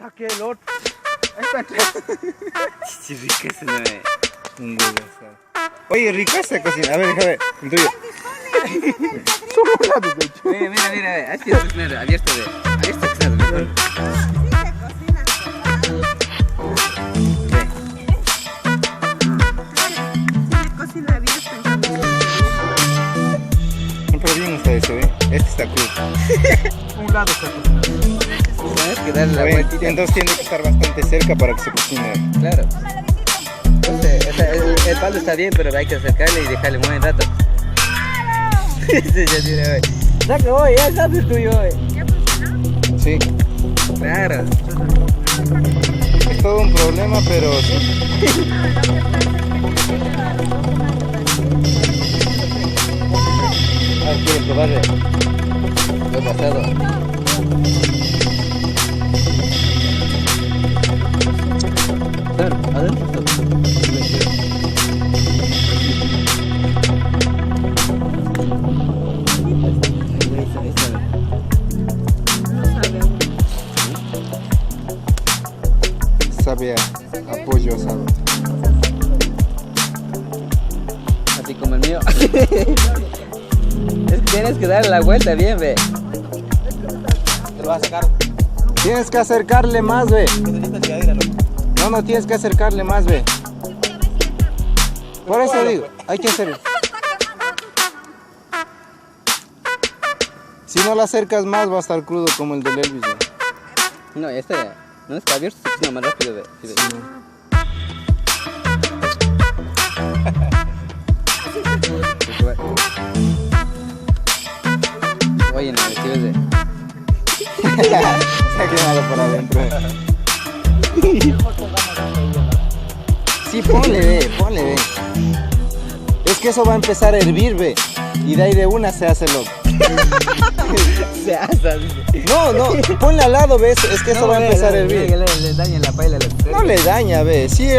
saqué el otro. Ahí está. Sí, rica ese, no es un huevo asado. Oye, rica esa cocina. A ver, déjame ver. El tuyo. Solo un lado, de hecho. Mira. Así es cocinar, abierto de. Abierto de cocinar, mejor. Pero bien está eso, Este está crudo. Un lado está cocinado. Tienes que darle la vueltita. Entonces tiene que estar bastante cerca para que se cocine. Claro. Entonces, el palo está bien, pero hay que acercarle y dejarle un buen rato. Saca hoy, ya sabes el tuyo hoy. Sí. Claro. Es todo un problema, pero sí. ¿Quieres probarle? Lo he pasado. Claro, adentro sabe a pollo asado. Así como el mío. Es que tienes que darle la vuelta bien, ve. Te lo vas a sacar. Tienes que acercarle más, ve. No, tienes que acercarle más, ve. Por eso digo, hay que hacerlo. Si no la acercas más, va a estar crudo como el del Elvis, ve. No, este no está abierto, se cocina más rápido, ve. Sí, ve. Oye, no, si ves de... Se ha quemado por adentro. Sí, ponle, ve. Es que eso va a empezar a hervir, ve. Y de ahí de una se hace loco. Se asa, dice. No, ponle al lado, ve. Es que eso va a empezar a hervir. Le daña la paila. No le daña, ve. Sí,